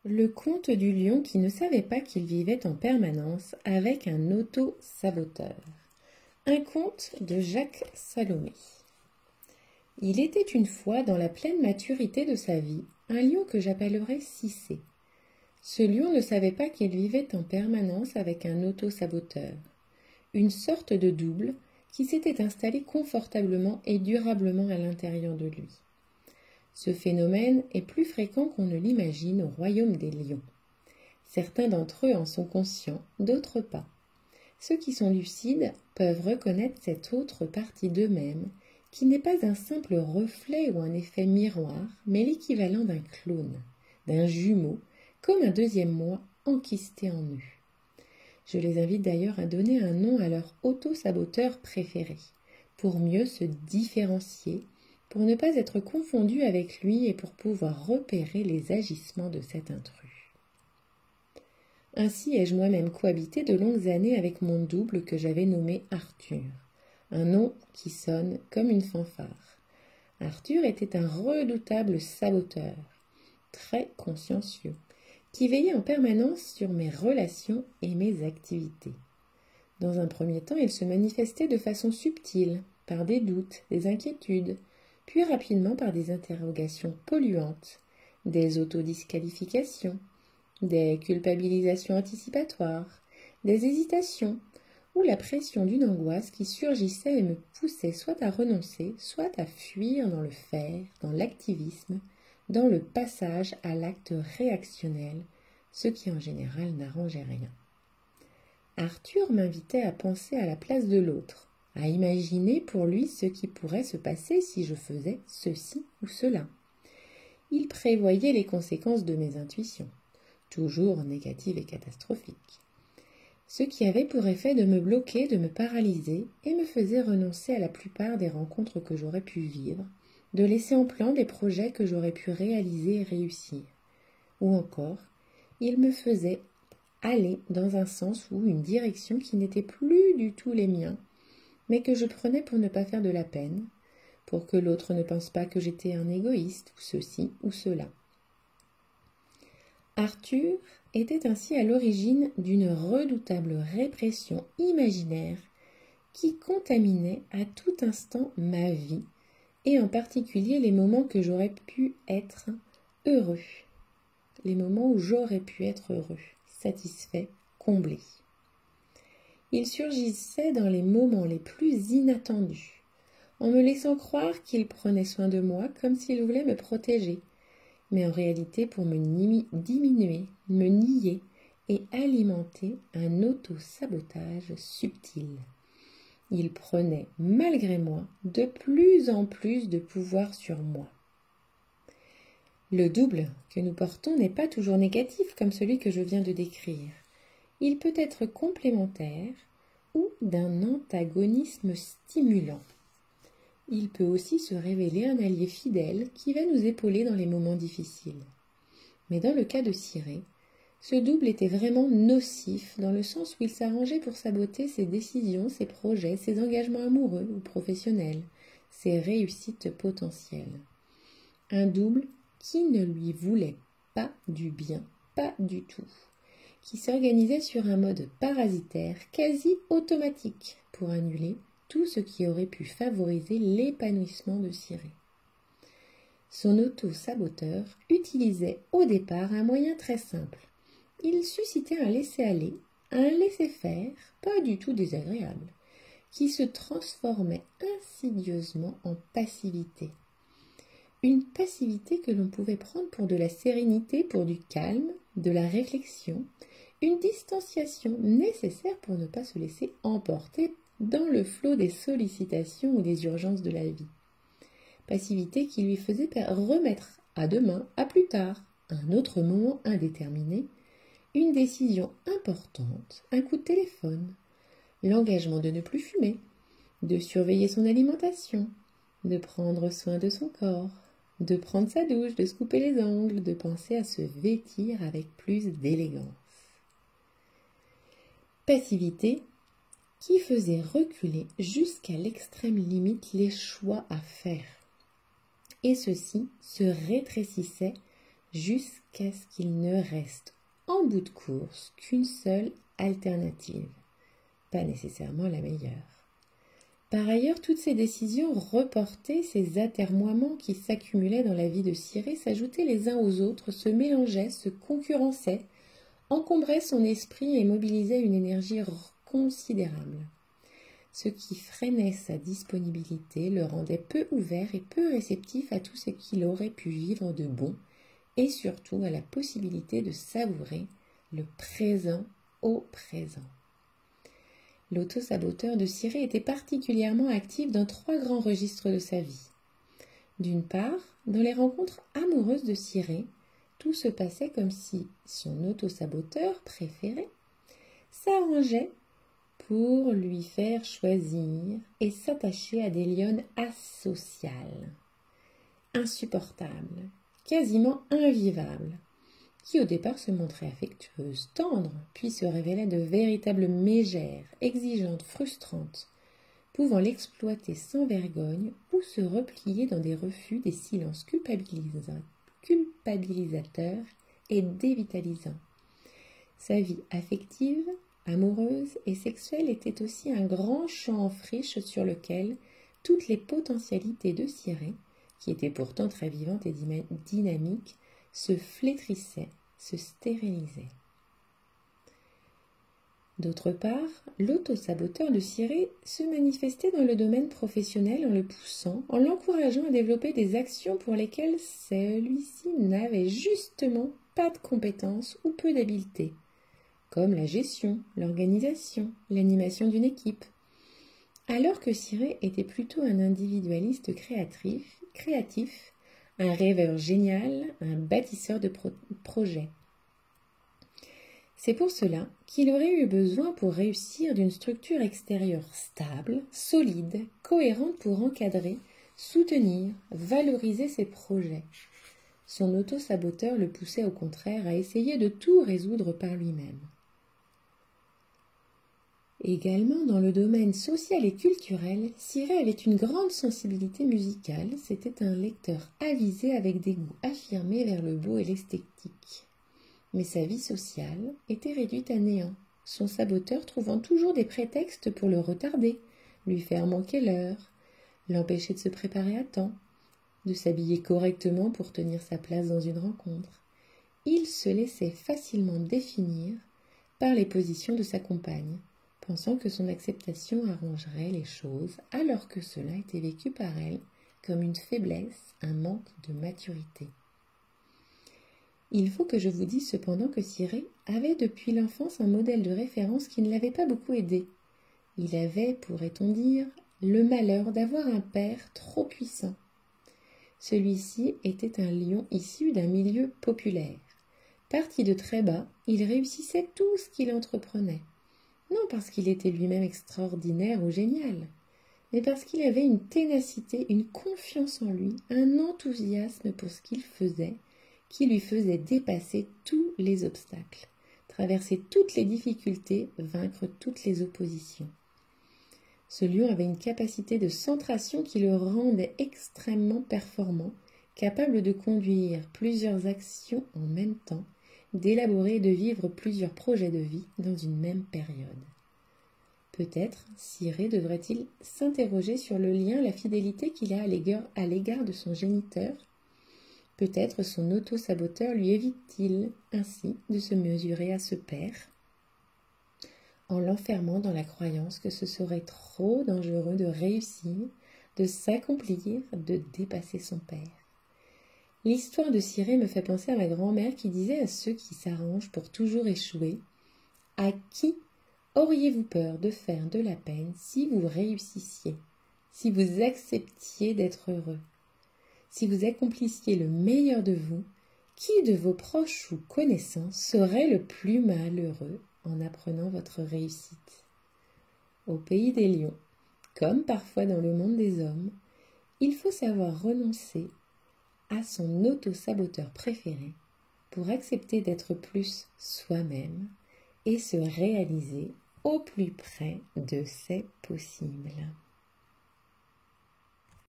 Le conte du lion qui ne savait pas qu'il vivait en permanence avec un auto-saboteur. Un conte de Jacques Salomé. Il était une fois, dans la pleine maturité de sa vie, un lion que j'appellerais Cissé. Ce lion ne savait pas qu'il vivait en permanence avec un auto-saboteur, une sorte de double qui s'était installé confortablement et durablement à l'intérieur de lui. Ce phénomène est plus fréquent qu'on ne l'imagine au royaume des lions. Certains d'entre eux en sont conscients, d'autres pas. Ceux qui sont lucides peuvent reconnaître cette autre partie d'eux-mêmes, qui n'est pas un simple reflet ou un effet miroir, mais l'équivalent d'un clone, d'un jumeau, comme un deuxième moi enquisté en eux. Je les invite d'ailleurs à donner un nom à leur auto-saboteur préféré, pour mieux se différencier, pour ne pas être confondu avec lui et pour pouvoir repérer les agissements de cet intrus. Ainsi ai-je moi-même cohabité de longues années avec mon double que j'avais nommé Arthur, un nom qui sonne comme une fanfare. Arthur était un redoutable saboteur, très consciencieux, qui veillait en permanence sur mes relations et mes activités. Dans un premier temps, il se manifestait de façon subtile, par des doutes, des inquiétudes, puis rapidement par des interrogations polluantes, des autodisqualifications, des culpabilisations anticipatoires, des hésitations, ou la pression d'une angoisse qui surgissait et me poussait soit à renoncer, soit à fuir dans le faire, dans l'activisme, dans le passage à l'acte réactionnel, ce qui en général n'arrangeait rien. Arthur m'invitait à penser à la place de l'autre, à imaginer pour lui ce qui pourrait se passer si je faisais ceci ou cela. Il prévoyait les conséquences de mes intuitions, toujours négatives et catastrophiques, ce qui avait pour effet de me bloquer, de me paralyser et me faisait renoncer à la plupart des rencontres que j'aurais pu vivre, de laisser en plan des projets que j'aurais pu réaliser et réussir. Ou encore, il me faisait aller dans un sens ou une direction qui n'était plus du tout les miens, mais que je prenais pour ne pas faire de la peine, pour que l'autre ne pense pas que j'étais un égoïste ou ceci ou cela. Arthur était ainsi à l'origine d'une redoutable répression imaginaire qui contaminait à tout instant ma vie, et en particulier les moments que j'aurais pu être heureux, les moments où j'aurais pu être heureux, satisfait, comblé. Il surgissait dans les moments les plus inattendus, en me laissant croire qu'il prenait soin de moi comme s'il voulait me protéger, mais en réalité pour me diminuer, me nier et alimenter un auto-sabotage subtil. Il prenait, malgré moi, de plus en plus de pouvoir sur moi. Le double que nous portons n'est pas toujours négatif comme celui que je viens de décrire. Il peut être complémentaire ou d'un antagonisme stimulant. Il peut aussi se révéler un allié fidèle qui va nous épauler dans les moments difficiles. Mais dans le cas de Ciré, ce double était vraiment nocif dans le sens où il s'arrangeait pour saboter ses décisions, ses projets, ses engagements amoureux ou professionnels, ses réussites potentielles. Un double qui ne lui voulait pas du bien, pas du tout, qui s'organisait sur un mode parasitaire quasi automatique pour annuler tout ce qui aurait pu favoriser l'épanouissement de Ciré. Son auto-saboteur utilisait au départ un moyen très simple. Il suscitait un laisser-aller, un laisser-faire pas du tout désagréable, qui se transformait insidieusement en passivité. Une passivité que l'on pouvait prendre pour de la sérénité, pour du calme, de la réflexion, une distanciation nécessaire pour ne pas se laisser emporter dans le flot des sollicitations ou des urgences de la vie. Passivité qui lui faisait remettre à demain, à plus tard, à un autre moment indéterminé, une décision importante, un coup de téléphone, l'engagement de ne plus fumer, de surveiller son alimentation, de prendre soin de son corps, de prendre sa douche, de se couper les ongles, de penser à se vêtir avec plus d'élégance. Passivité qui faisait reculer jusqu'à l'extrême limite les choix à faire. Et ceux-ci se rétrécissaient jusqu'à ce qu'il ne reste en bout de course qu'une seule alternative, pas nécessairement la meilleure. Par ailleurs, toutes ces décisions reportées, ces atermoiements qui s'accumulaient dans la vie de Ciré, s'ajoutaient les uns aux autres, se mélangeaient, se concurrençaient, encombraient son esprit et mobilisaient une énergie considérable. Ce qui freinait sa disponibilité le rendait peu ouvert et peu réceptif à tout ce qu'il aurait pu vivre de bon, et surtout à la possibilité de savourer le présent au présent. L'auto-saboteur de Ciré était particulièrement actif dans 3 grands registres de sa vie. D'une part, dans les rencontres amoureuses de Ciré, tout se passait comme si son auto-saboteur préféré s'arrangeait pour lui faire choisir et s'attacher à des lionnes asociales, insupportables, quasiment invivables, qui au départ se montraient affectueuses, tendres, puis se révélaient de véritables mégères, exigeantes, frustrantes, pouvant l'exploiter sans vergogne ou se replier dans des refus, des silences culpabilisateurs et dévitalisants. Sa vie affective, amoureuse et sexuelle était aussi un grand champ en friche sur lequel toutes les potentialités de Ciré, qui était pourtant très vivante et dynamique, se flétrissaient, se stérilisaient. D'autre part, l'auto-saboteur de Ciré se manifestait dans le domaine professionnel en le poussant, en l'encourageant à développer des actions pour lesquelles celui-ci n'avait justement pas de compétences ou peu d'habileté, comme la gestion, l'organisation, l'animation d'une équipe. Alors que Ciré était plutôt un individualiste créatif, un rêveur génial, un bâtisseur de projets. C'est pour cela qu'il aurait eu besoin pour réussir d'une structure extérieure stable, solide, cohérente pour encadrer, soutenir, valoriser ses projets. Son auto-saboteur le poussait au contraire à essayer de tout résoudre par lui-même. Également dans le domaine social et culturel, Ciré avait une grande sensibilité musicale, c'était un lecteur avisé avec des goûts affirmés vers le beau et l'esthétique. Mais sa vie sociale était réduite à néant, son saboteur trouvant toujours des prétextes pour le retarder, lui faire manquer l'heure, l'empêcher de se préparer à temps, de s'habiller correctement pour tenir sa place dans une rencontre. Il se laissait facilement définir par les positions de sa compagne, pensant que son acceptation arrangerait les choses, alors que cela était vécu par elle comme une faiblesse, un manque de maturité. Il faut que je vous dise cependant que Ciré avait depuis l'enfance un modèle de référence qui ne l'avait pas beaucoup aidé. Il avait, pourrait-on dire, le malheur d'avoir un père trop puissant. Celui-ci était un lion issu d'un milieu populaire. Parti de très bas, il réussissait tout ce qu'il entreprenait. Non parce qu'il était lui-même extraordinaire ou génial, mais parce qu'il avait une ténacité, une confiance en lui, un enthousiasme pour ce qu'il faisait, qui lui faisait dépasser tous les obstacles, traverser toutes les difficultés, vaincre toutes les oppositions. Ce lion avait une capacité de centration qui le rendait extrêmement performant, capable de conduire plusieurs actions en même temps, d'élaborer et de vivre plusieurs projets de vie dans une même période. Peut-être Ciré devrait-il s'interroger sur le lien, la fidélité qu'il a à l'égard de son géniteur. Peut-être son auto-saboteur lui évite-t-il ainsi de se mesurer à ce père, en l'enfermant dans la croyance que ce serait trop dangereux de réussir, de s'accomplir, de dépasser son père. L'histoire de Ciré me fait penser à ma grand-mère qui disait à ceux qui s'arrangent pour toujours échouer « À qui auriez-vous peur de faire de la peine si vous réussissiez, si vous acceptiez d'être heureux, si vous accomplissiez le meilleur de vous, qui de vos proches ou connaissances serait le plus malheureux en apprenant votre réussite ?» Au pays des lions, comme parfois dans le monde des hommes, il faut savoir renoncer à son auto-saboteur préféré pour accepter d'être plus soi-même et se réaliser au plus près de ses possibles.